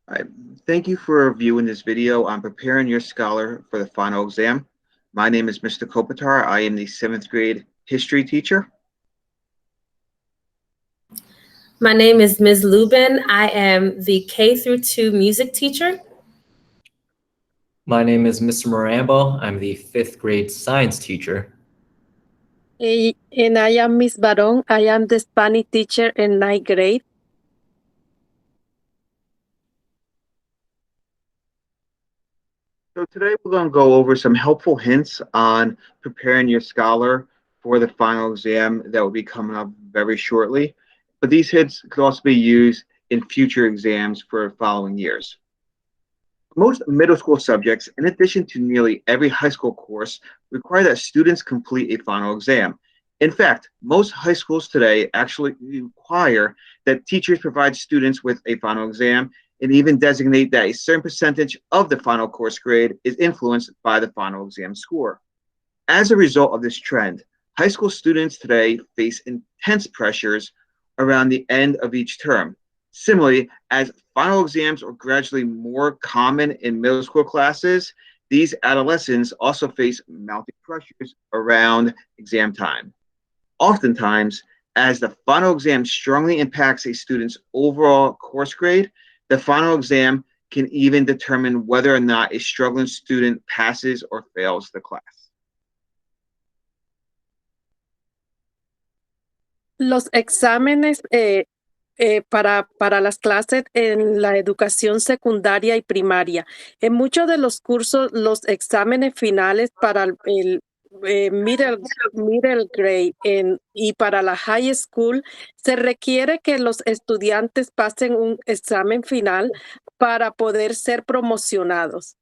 Hi. Thank you for viewing this video on preparing your scholar for the final exam. My name is Mr. Kopitar. I am the 7th grade history teacher. My name is Ms. Lubin. I am the K through 2 music teacher. My name is Mr. Marambo. I'm the 5th grade science teacher. And I am Miss Baron. I am the Spanish teacher in 9th grade. So today we're going to go over some helpful hints on preparing your scholar for the final exam that will be coming up very shortly. But these hints could also be used in future exams for following years. Most middle school subjects, in addition to nearly every high school course, require that students complete a final exam. In fact, most high schools today actually require that teachers provide students with a final exam and even designate that a certain percentage of the final course grade is influenced by the final exam score. As a result of this trend, high school students today face intense pressures around the end of each term. Similarly, as final exams are gradually more common in middle school classes, these adolescents also face mounting pressures around exam time. Oftentimes, as the final exam strongly impacts a student's overall course grade, the final exam can even determine whether or not a struggling student passes or fails the class. Los exámenes para las clases en la educación secundaria y primaria. En muchos de los cursos, los exámenes finales para el middle grade y para la high school, se requiere que los estudiantes pasen un examen final para poder ser promocionados.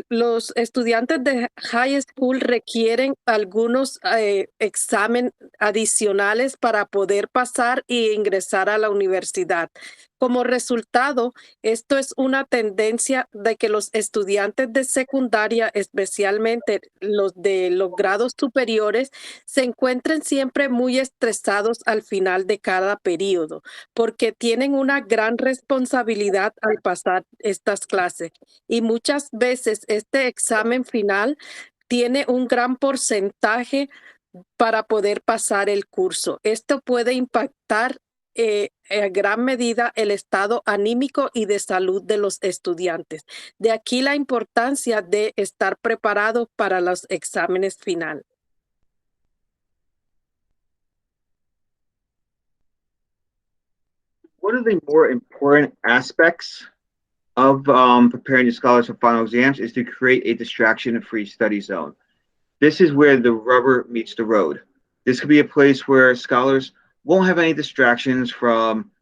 Los estudiantes de high school requieren algunos exámenes adicionales para poder pasar e ingresar a la universidad. Como resultado, esto es una tendencia de que los estudiantes de secundaria, especialmente los de los grados superiores, se encuentren siempre muy estresados al final de cada periodo, porque tienen una gran responsabilidad al pasar estas clases. Y muchas veces este examen final tiene un gran porcentaje para poder pasar el curso. Esto puede impactar en gran medida el estado anímico y de salud de los estudiantes. De aquí la importancia de estar preparado para los exámenes finales. One of the more important aspects of preparing your scholars for final exams is to create a distraction-free study zone. This is where the rubber meets the road. This could be a place where scholars won't have any distractions from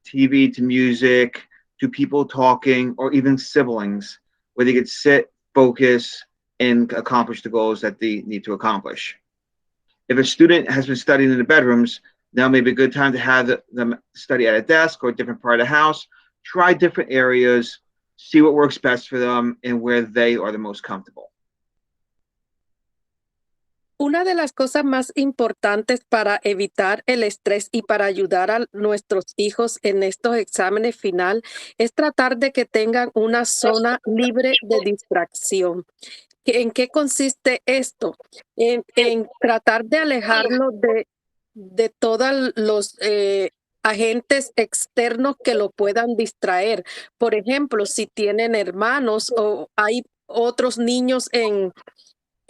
TV to music to people talking or even siblings, where they could sit, focus, and accomplish the goals that they need to accomplish. If a student has been studying in the bedrooms, now may be a good time to have them study at a desk or a different part of the house. Try different areas, see what works best for them and where they are the most comfortable. Una de las cosas más importantes para evitar el estrés y para ayudar a nuestros hijos en estos exámenes final es tratar de que tengan una zona libre de distracción. ¿En qué consiste esto? En tratar de alejarlo de todos los agentes externos que lo puedan distraer. Por ejemplo, si tienen hermanos o hay otros niños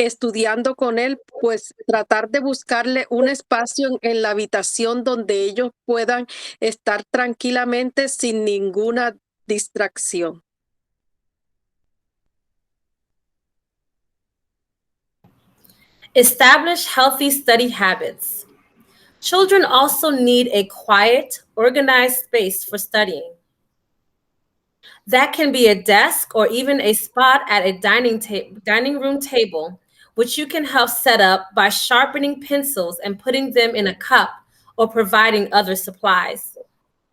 estudiando con él, pues tratar de buscarle un espacio en la habitación donde ellos puedan estar tranquilamente sin ninguna distracción. Establish healthy study habits. Children also need a quiet, organized space for studying. That can be a desk or even a spot at a dining room table, which you can help set up by sharpening pencils and putting them in a cup or providing other supplies.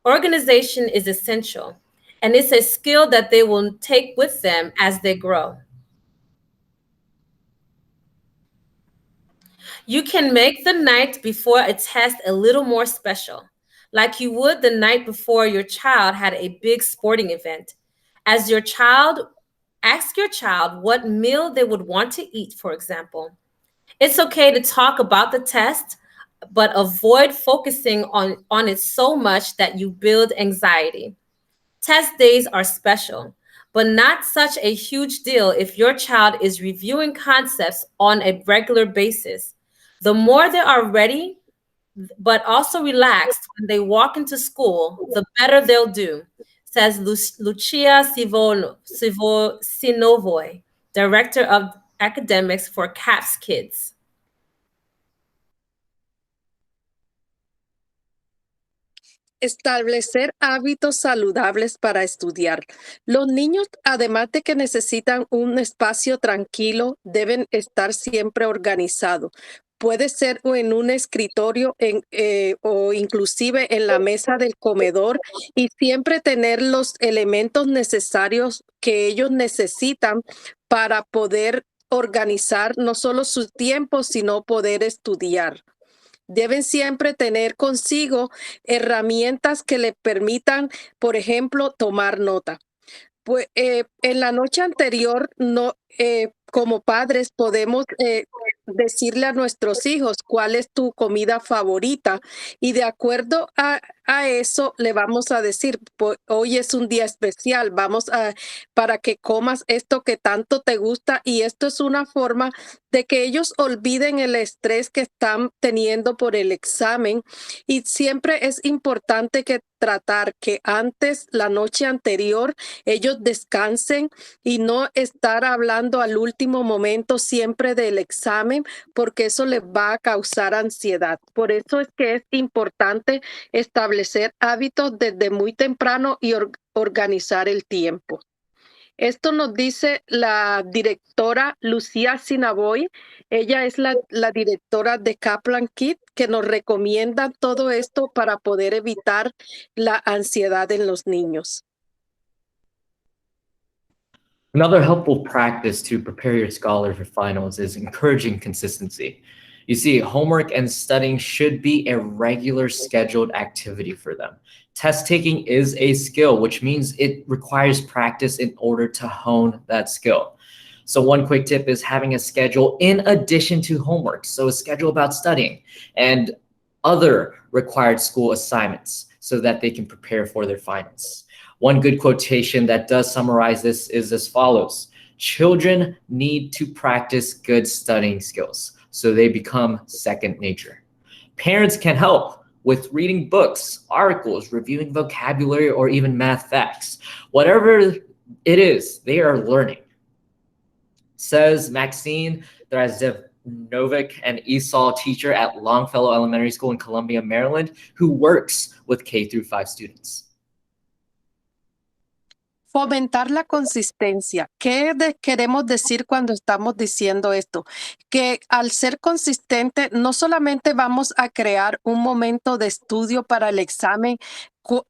Organization is essential, and it's a skill that they will take with them as they grow. You can make the night before a test a little more special. like you would the night before your child had a big sporting event. Ask your child what meal they would want to eat, for example. It's okay to talk about the test, but avoid focusing on it so much that you build anxiety. Test days are special, but not such a huge deal if your child is reviewing concepts on a regular basis. The more they are ready, but also relaxed when they walk into school, the better they'll do, says Lucia Sinovoy, Director of Academics for CAPS Kids. Establecer hábitos saludables para estudiar. Los niños, además de que necesitan un espacio tranquilo, deben estar siempre organizados. Puede ser en un escritorio o inclusive en la mesa del comedor y siempre tener los elementos necesarios que ellos necesitan para poder organizar no solo su tiempo, sino poder estudiar. Deben siempre tener consigo herramientas que le permitan, por ejemplo, tomar nota. Pues en la noche anterior, como padres, podemos decirle a nuestros hijos cuál es tu comida favorita y de acuerdo a eso le vamos a decir, hoy es un día especial, para que comas esto que tanto te gusta y esto es una forma de que ellos olviden el estrés que están teniendo por el examen y siempre es importante que tratar que antes, la noche anterior, ellos descansen y no estar hablando al último momento siempre del examen, porque eso les va a causar ansiedad. Por eso es que es importante establecer hábitos desde muy temprano y organizar el tiempo. Esto nos dice la directora Lucía Sinaboy. Ella es la directora de Kaplan Kids, que nos recomienda todo esto para poder evitar la ansiedad en los niños. Another helpful practice to prepare your scholar for finals is encouraging consistency. You see, homework and studying should be a regular scheduled activity for them. Test taking is a skill, which means it requires practice in order to hone that skill. So one quick tip is having a schedule in addition to homework. So a schedule about studying and other required school assignments so that they can prepare for their finals. One good quotation that does summarize this is as follows: children need to practice good studying skills so they become second nature. Parents can help with reading books, articles, reviewing vocabulary, or even math facts. Whatever it is, they are learning. Says Maxine Draznovic, an ESOL teacher at Longfellow Elementary School in Columbia, Maryland, who works with K-5 students. Fomentar la consistencia. ¿Qué queremos decir cuando estamos diciendo esto? Que al ser consistente, no solamente vamos a crear un momento de estudio para el examen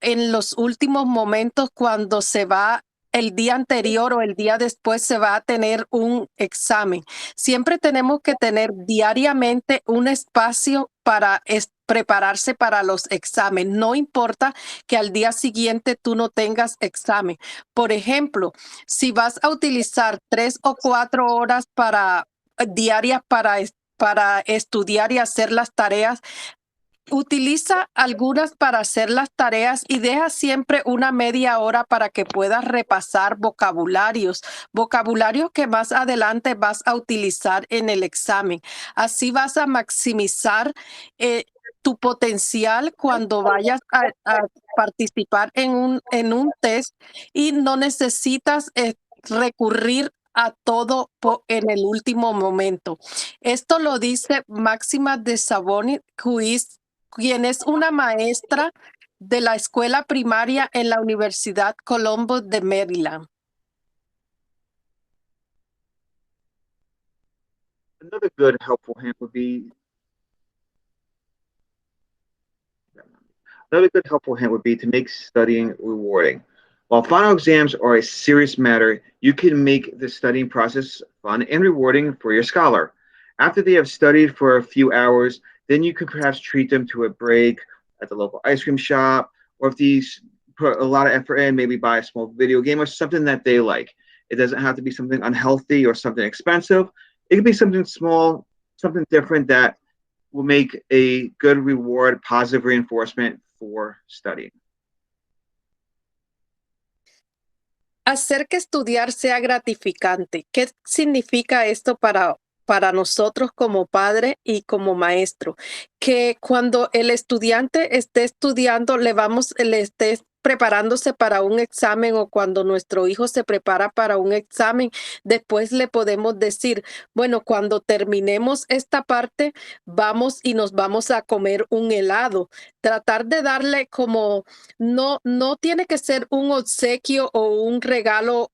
en los últimos momentos cuando se va el día anterior o el día después se va a tener un examen. Siempre tenemos que tener diariamente un espacio para prepararse para los exámenes. No importa que al día siguiente tú no tengas examen. Por ejemplo, si vas a utilizar 3 o 4 horas diarias para estudiar y hacer las tareas, utiliza algunas para hacer las tareas y deja siempre una media hora para que puedas repasar vocabularios que más adelante vas a utilizar en el examen. Así vas a maximizar tu potencial cuando vayas a participar en un test y no necesitas recurrir a todo en el último momento. Esto lo dice Máxima de Savoni, quien es una maestra de la escuela primaria en la Universidad Colombo de Maryland. Another good helpful hint would be to make studying rewarding. While final exams are a serious matter, you can make the studying process fun and rewarding for your scholar. After they have studied for a few hours, then you could perhaps treat them to a break at the local ice cream shop, or if these put a lot of effort in, maybe buy a small video game or something that they like. It doesn't have to be something unhealthy or something expensive. It could be something small, something different that will make a good reward, positive reinforcement for studying. Hacer que estudiar sea gratificante. ¿Qué significa esto para nosotros como padre y como maestro? Que cuando el estudiante esté estudiando, le esté preparándose para un examen o cuando nuestro hijo se prepara para un examen, después le podemos decir, bueno, cuando terminemos esta parte, vamos y nos vamos a comer un helado. Tratar de darle como no tiene que ser un obsequio o un regalo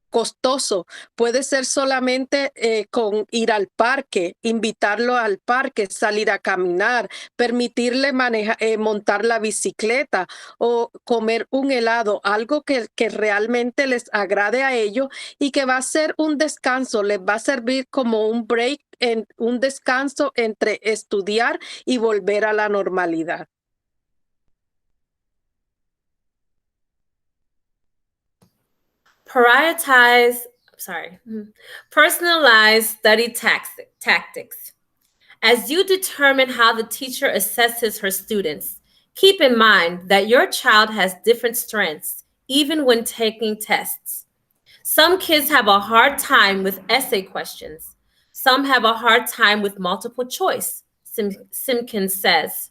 costoso. Puede ser solamente con ir al parque, invitarlo al parque, salir a caminar, permitirle montar la bicicleta o comer un helado, algo que realmente les agrade a ellos y que va a ser un descanso, les va a servir como un break, un descanso entre estudiar y volver a la normalidad. Personalized study tactics. As you determine how the teacher assesses her students, keep in mind that your child has different strengths, even when taking tests. Some kids have a hard time with essay questions. Some have a hard time with multiple choice, Simpkins says.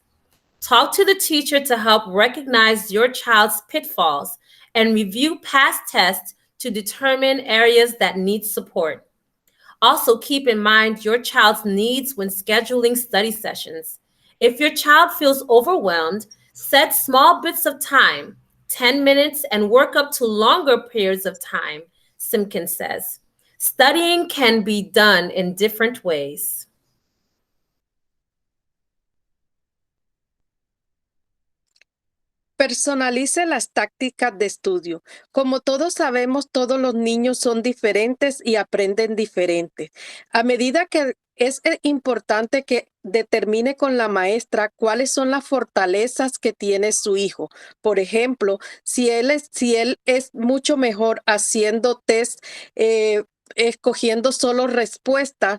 Talk to the teacher to help recognize your child's pitfalls and review past tests to determine areas that need support. Also, keep in mind your child's needs when scheduling study sessions. If your child feels overwhelmed, set small bits of time, 10 minutes, and work up to longer periods of time, Simpkins says. Studying can be done in different ways. Personalice las tácticas de estudio. Como todos sabemos, todos los niños son diferentes y aprenden diferente. A medida que es importante que determine con la maestra cuáles son las fortalezas que tiene su hijo. Por ejemplo, si él es mucho mejor haciendo test, escogiendo solo respuestas,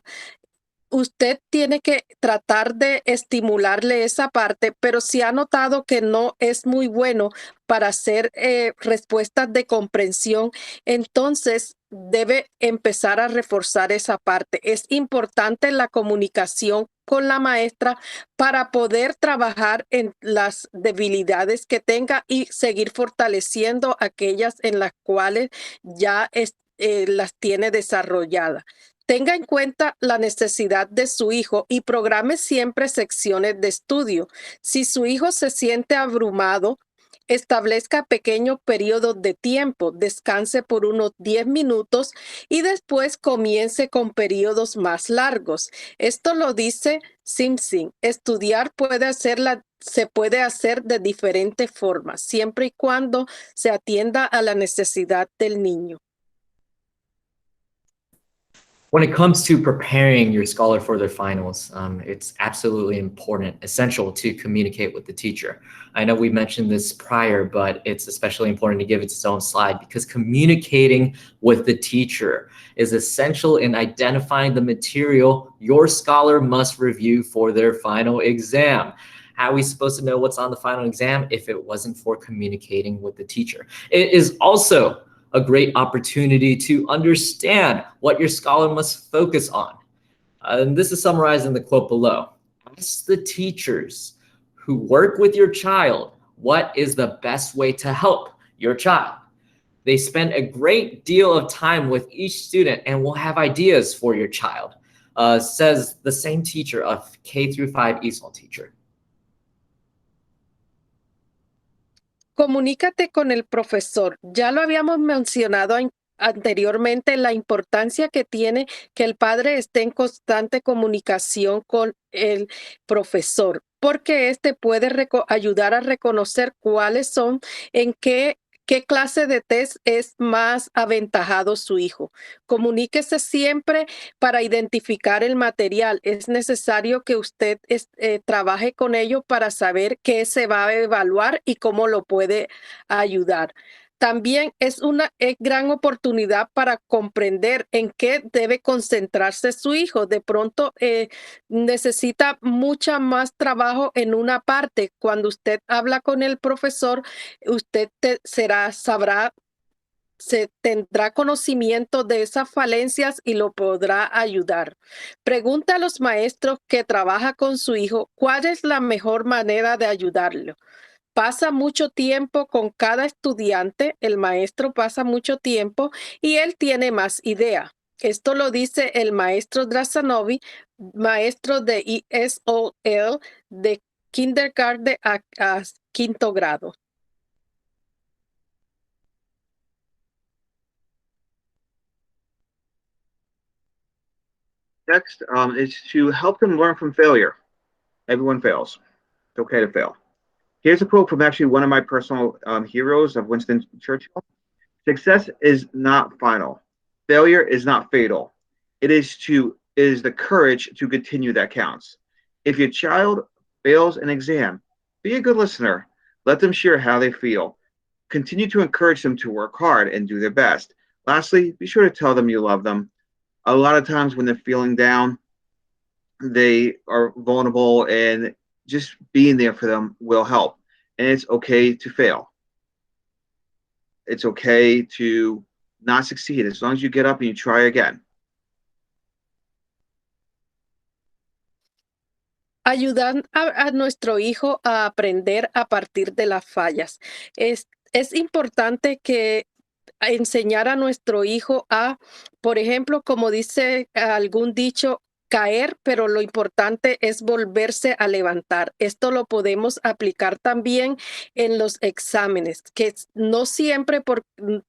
usted tiene que tratar de estimularle esa parte, pero si ha notado que no es muy bueno para hacer respuestas de comprensión, entonces debe empezar a reforzar esa parte. Es importante la comunicación con la maestra para poder trabajar en las debilidades que tenga y seguir fortaleciendo aquellas en las cuales ya las tiene desarrolladas. Tenga en cuenta la necesidad de su hijo y programe siempre secciones de estudio. Si su hijo se siente abrumado, establezca pequeños periodos de tiempo, descanse por unos 10 minutos y después comience con periodos más largos. Esto lo dice Simpson. Estudiar se puede hacer de diferentes formas, siempre y cuando se atienda a la necesidad del niño. When it comes to preparing your scholar for their finals, it's absolutely important, essential to communicate with the teacher. I know we mentioned this prior, but it's especially important to give it its own slide because communicating with the teacher is essential in identifying the material your scholar must review for their final exam. How are we supposed to know what's on the final exam if it wasn't for communicating with the teacher? It is also a great opportunity to understand what your scholar must focus on. And this is summarized in the quote below. Ask the teachers who work with your child what is the best way to help your child. They spend a great deal of time with each student and will have ideas for your child, says the same teacher of K-5 ESOL teacher. Comunícate con el profesor. Ya lo habíamos mencionado anteriormente, la importancia que tiene que el padre esté en constante comunicación con el profesor, porque este puede ayudar a reconocer cuáles son, en qué qué clase de test es más aventajado su hijo. Comuníquese siempre para identificar el material. Es necesario que usted trabaje con ello para saber qué se va a evaluar y cómo lo puede ayudar. También es una gran oportunidad para comprender en qué debe concentrarse su hijo. De pronto necesita mucha más trabajo en una parte. Cuando usted habla con el profesor, usted se tendrá conocimiento de esas falencias y lo podrá ayudar. Pregunta a los maestros que trabaja con su hijo cuál es la mejor manera de ayudarlo. Pasa mucho tiempo con cada estudiante, el maestro pasa mucho tiempo y él tiene más idea. Esto lo dice el maestro Drasanovi, maestro de ESOL de kindergarten a quinto grado. Next is to help them learn from failure. Everyone fails. It's okay to fail. Here's a quote from actually one of my personal heroes of Winston Churchill. Success is not final. Failure is not fatal. It is the courage to continue that counts. If your child fails an exam, be a good listener. Let them share how they feel. Continue to encourage them to work hard and do their best. Lastly, be sure to tell them you love them. A lot of times when they're feeling down, they are vulnerable, and just being there for them will help. And it's okay to fail. It's okay to not succeed as long as you get up and you try again. Ayudar a nuestro hijo a aprender a partir de las fallas. Es importante que enseñar a nuestro hijo a, por ejemplo, como dice algún dicho, caer, pero lo importante es volverse a levantar. Esto lo podemos aplicar también en los exámenes, que no siempre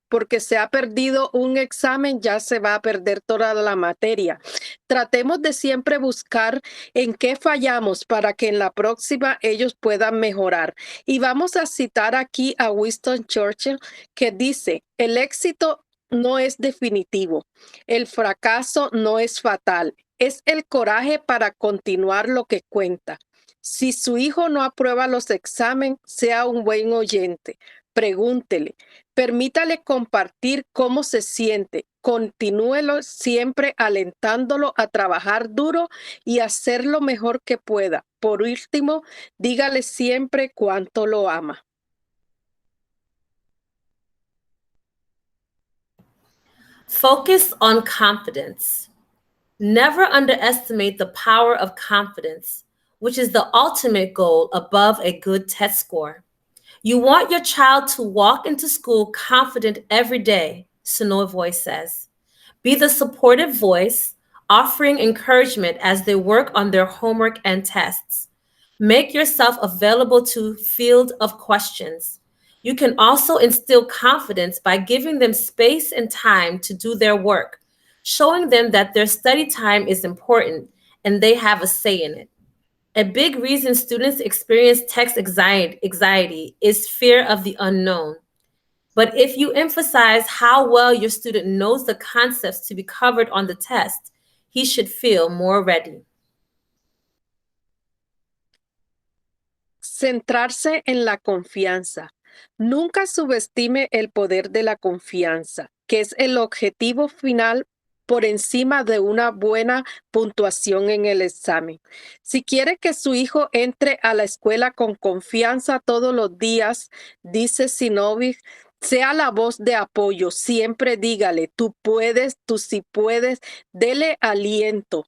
porque se ha perdido un examen ya se va a perder toda la materia. Tratemos de siempre buscar en qué fallamos para que en la próxima ellos puedan mejorar. Y vamos a citar aquí a Winston Churchill, que dice, el éxito no es definitivo, el fracaso no es fatal, es el coraje para continuar lo que cuenta. Si su hijo no aprueba los exámenes, sea un buen oyente. Pregúntele, permítale compartir cómo se siente. Continúelo siempre alentándolo a trabajar duro y hacer lo mejor que pueda. Por último, dígale siempre cuánto lo ama. Focus on confidence. Never underestimate the power of confidence, which is the ultimate goal above a good test score. You want your child to walk into school confident every day, Sonoy Voice says. Be the supportive voice, offering encouragement as they work on their homework and tests. Make yourself available to field of questions. You can also instill confidence by giving them space and time to do their work, showing them that their study time is important and they have a say in it. A big reason students experience text anxiety is fear of the unknown. But if you emphasize how well your student knows the concepts to be covered on the test, he should feel more ready. Centrarse en la confianza. Nunca subestime el poder de la confianza, que es el objetivo final por encima de una buena puntuación en el examen. Si quiere que su hijo entre a la escuela con confianza todos los días, dice Sinovic, sea la voz de apoyo, siempre dígale, tú puedes, tú sí puedes, dele aliento,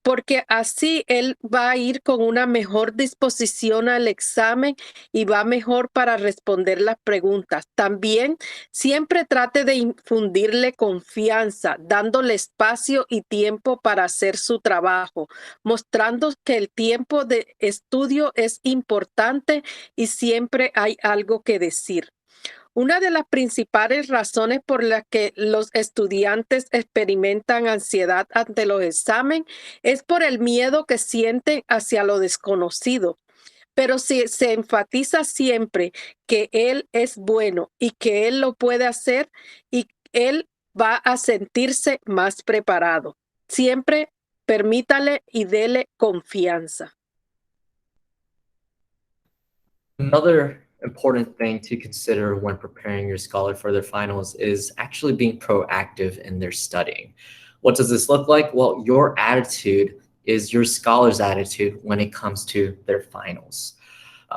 porque así él va a ir con una mejor disposición al examen y va mejor para responder las preguntas. También siempre trate de infundirle confianza, dándole espacio y tiempo para hacer su trabajo, mostrando que el tiempo de estudio es importante y siempre hay algo que decir. Una de las principales razones por las que los estudiantes experimentan ansiedad ante los exámenes es por el miedo que sienten hacia lo desconocido. Pero si se enfatiza siempre que él es bueno y que él lo puede hacer, y él va a sentirse más preparado. Siempre permítale y dele confianza. Another important thing to consider when preparing your scholar for their finals is actually being proactive in their studying. What does this look like? Well, your attitude is your scholar's attitude when it comes to their finals.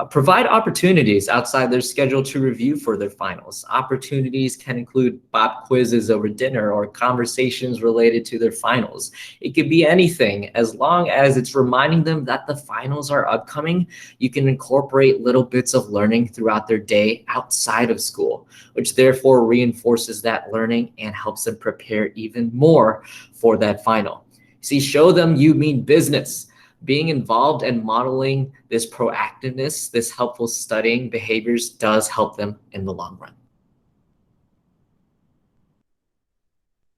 Provide opportunities outside their schedule to review for their finals. Opportunities can include pop quizzes over dinner or conversations related to their finals. It could be anything, as long as it's reminding them that the finals are upcoming. You can incorporate little bits of learning throughout their day outside of school, which therefore reinforces that learning and helps them prepare even more for that final. See, show them you mean business. Being involved and modeling this proactiveness, this helpful studying behaviors does help them in the long run.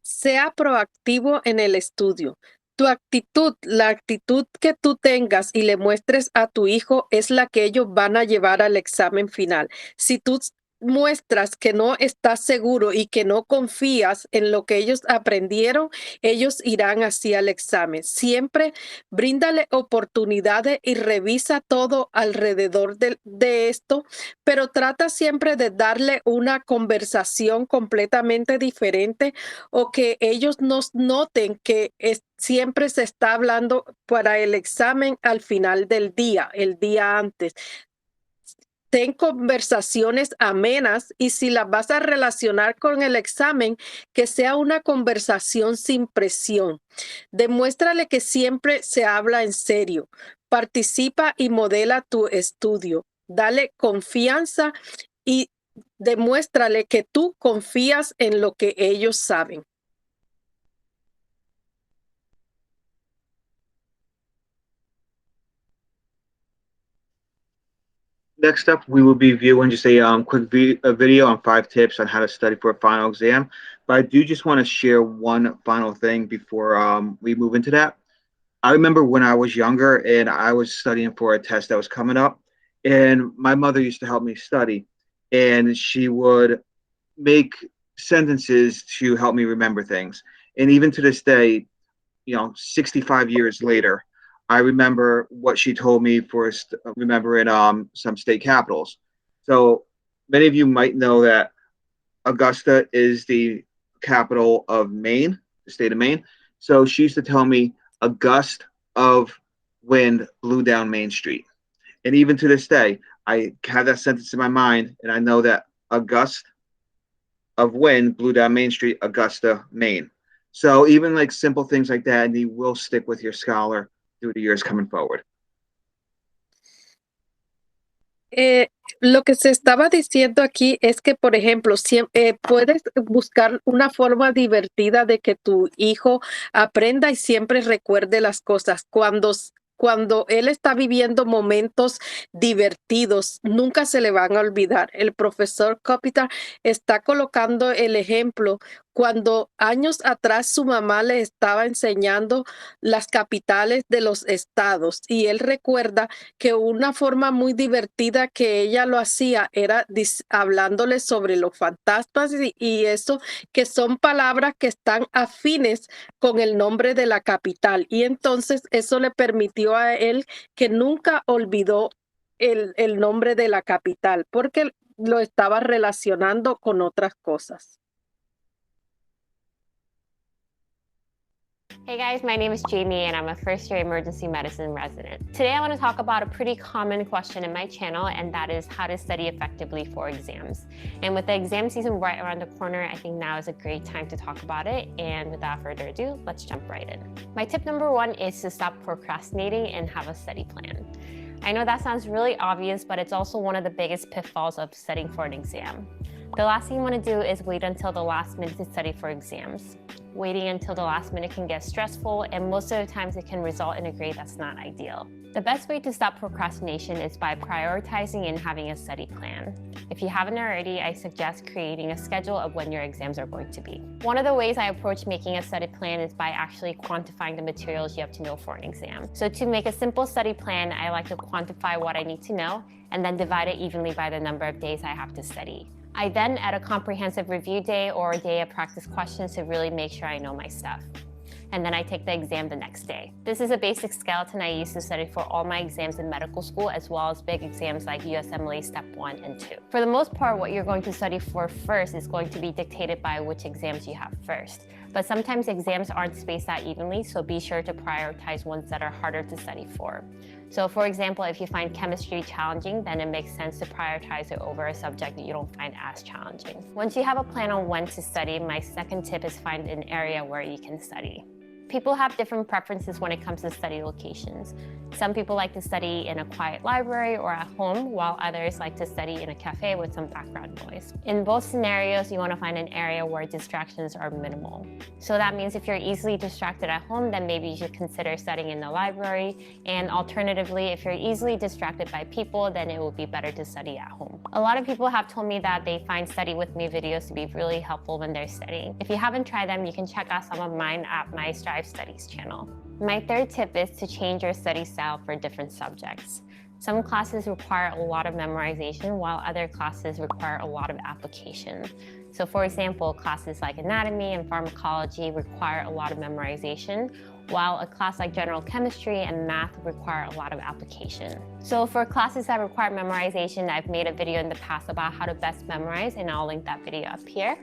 Sea proactivo en el estudio. Tu actitud, la actitud que tú tengas y le muestres a tu hijo es la que ellos van a llevar al examen final. Si tú muestras que no estás seguro y que no confías en lo que ellos aprendieron, ellos irán hacia el examen. Siempre bríndale oportunidades y revisa todo alrededor de esto, pero trata siempre de darle una conversación completamente diferente, o que ellos nos noten que siempre se está hablando para el examen al final del día, el día antes. Ten conversaciones amenas, y si las vas a relacionar con el examen, que sea una conversación sin presión. Demuéstrale que siempre se habla en serio. Participa y modela tu estudio. Dale confianza y demuéstrale que tú confías en lo que ellos saben. Next up, we will be viewing just a quick video on 5 tips on how to study for a final exam. But I do just want to share one final thing before we move into that. I remember when I was younger and I was studying for a test that was coming up, and my mother used to help me study, and she would make sentences to help me remember things. And even to this day, 65 years later, I remember what she told me for remembering some state capitals. So many of you might know that Augusta is the capital of Maine, the state of Maine. So she used to tell me a gust of wind blew down Main Street. And even to this day, I have that sentence in my mind, and I know that a gust of wind blew down Main Street, Augusta, Maine. So even like simple things like that, and they will stick with your scholar through the years coming forward. Lo que se estaba diciendo aquí es que, por ejemplo, puedes buscar una forma divertida de que tu hijo aprenda y siempre recuerde las cosas. Cuando él está viviendo momentos divertidos, nunca se le van a olvidar. El profesor Kopitar está colocando el ejemplo cuando años atrás su mamá le estaba enseñando las capitales de los estados, y él recuerda que una forma muy divertida que ella lo hacía era hablándole sobre los fantasmas y eso, que son palabras que están afines con el nombre de la capital, y entonces eso le permitió a él que nunca olvidó el nombre de la capital, porque lo estaba relacionando con otras cosas. Hey guys, my name is Jamie and I'm a first-year emergency medicine resident. Today I want to talk about a pretty common question in my channel, and that is how to study effectively for exams. And with the exam season right around the corner, I think now is a great time to talk about it. And without further ado, let's jump right in. My tip number 1 is to stop procrastinating and have a study plan. I know that sounds really obvious, but it's also one of the biggest pitfalls of studying for an exam. The last thing you want to do is wait until the last minute to study for exams. Waiting until the last minute can get stressful, and most of the times it can result in a grade that's not ideal. The best way to stop procrastination is by prioritizing and having a study plan. If you haven't already, I suggest creating a schedule of when your exams are going to be. One of the ways I approach making a study plan is by actually quantifying the materials you have to know for an exam. So to make a simple study plan, I like to quantify what I need to know and then divide it evenly by the number of days I have to study. I then add a comprehensive review day or a day of practice questions to really make sure I know my stuff. And then I take the exam the next day. This is a basic skeleton I use to study for all my exams in medical school, as well as big exams like USMLE Step 1 and 2. For the most part, what you're going to study for first is going to be dictated by which exams you have first. But sometimes exams aren't spaced out evenly, so be sure to prioritize ones that are harder to study for. So for example, if you find chemistry challenging, then it makes sense to prioritize it over a subject that you don't find as challenging. Once you have a plan on when to study, my second tip is find an area where you can study. People have different preferences when it comes to study locations. Some people like to study in a quiet library or at home, while others like to study in a cafe with some background noise. In both scenarios, you want to find an area where distractions are minimal. So that means if you're easily distracted at home, then maybe you should consider studying in the library. And alternatively, if you're easily distracted by people, then it will be better to study at home. A lot of people have told me that they find Study With Me videos to be really helpful when they're studying. If you haven't tried them, you can check out some of mine at my Strive Studies channel. My third tip is to change your study style for different subjects. Some classes require a lot of memorization, while other classes require a lot of application. So for example, classes like anatomy and pharmacology require a lot of memorization, while a class like general chemistry and math require a lot of application. So for classes that require memorization, I've made a video in the past about how to best memorize, and I'll link that video up here.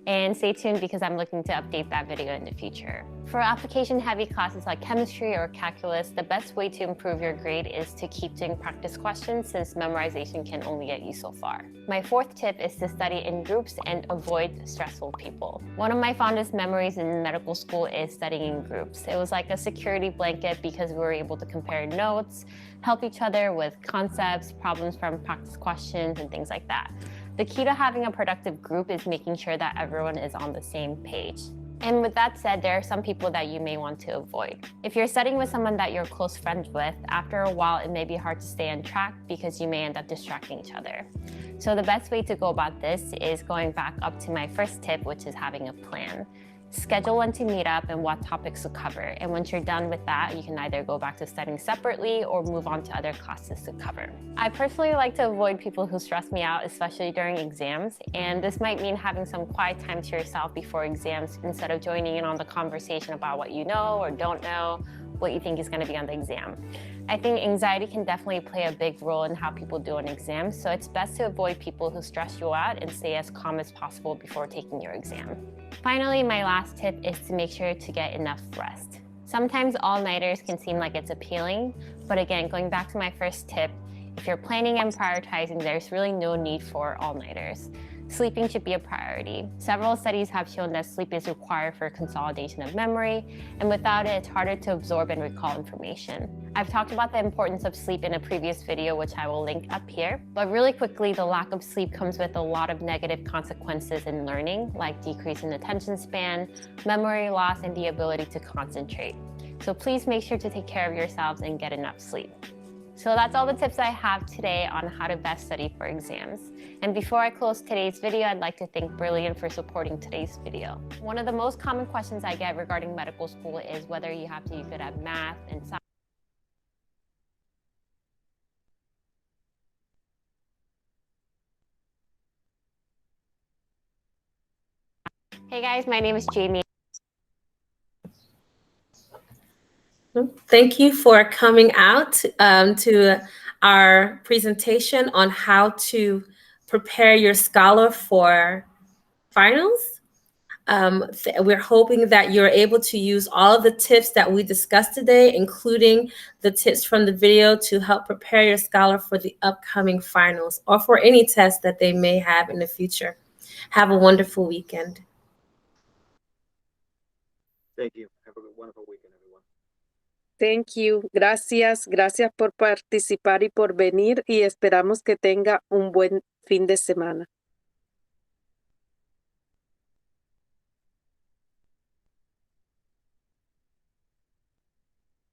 And stay tuned because I'm looking to update that video in the future. For application-heavy classes like chemistry or calculus, the best way to improve your grade is to keep doing practice questions, since memorization can only get you so far. My fourth tip is to study in groups and avoid stressful people. One of my fondest memories in medical school is studying in groups. It was like a security blanket because we were able to compare notes, help each other with concepts, problems from practice questions, and things like that. The key to having a productive group is making sure that everyone is on the same page. And with that said, there are some people that you may want to avoid. If you're studying with someone that you're close friends with, after a while it may be hard to stay on track because you may end up distracting each other. So the best way to go about this is going back up to my first tip, which is having a plan. Schedule when to meet up and what topics to cover. And once you're done with that, you can either go back to studying separately or move on to other classes to cover. I personally like to avoid people who stress me out, especially during exams. And this might mean having some quiet time to yourself before exams instead of joining in on the conversation about what you know or don't know, what you think is going to be on the exam. I think anxiety can definitely play a big role in how people do on exams, so it's best to avoid people who stress you out and stay as calm as possible before taking your exam. Finally, my last tip is to make sure to get enough rest. Sometimes all-nighters can seem like it's appealing, but again, going back to my first tip, if you're planning and prioritizing, there's really no need for all-nighters. Sleeping should be a priority. Several studies have shown that sleep is required for consolidation of memory, and without it, it's harder to absorb and recall information. I've talked about the importance of sleep in a previous video, which I will link up here. But really quickly, the lack of sleep comes with a lot of negative consequences in learning, like decrease in attention span, memory loss, and the ability to concentrate. So please make sure to take care of yourselves and get enough sleep. So that's all the tips I have today on how to best study for exams. And before I close today's video, I'd like to thank Brilliant for supporting today's video. One of the most common questions I get regarding medical school is whether you have to be good at math and science. Hey guys, my name is Jamie. Thank you for coming out to our presentation on how to prepare your scholar for finals. We're hoping that you're able to use all of the tips that we discussed today, including the tips from the video, to help prepare your scholar for the upcoming finals or for any test that they may have in the future. Have a wonderful weekend. Thank you. Have a wonderful weekend, everyone. Thank you. Gracias. Gracias por participar y por venir, y esperamos que tenga un buen fin de semana.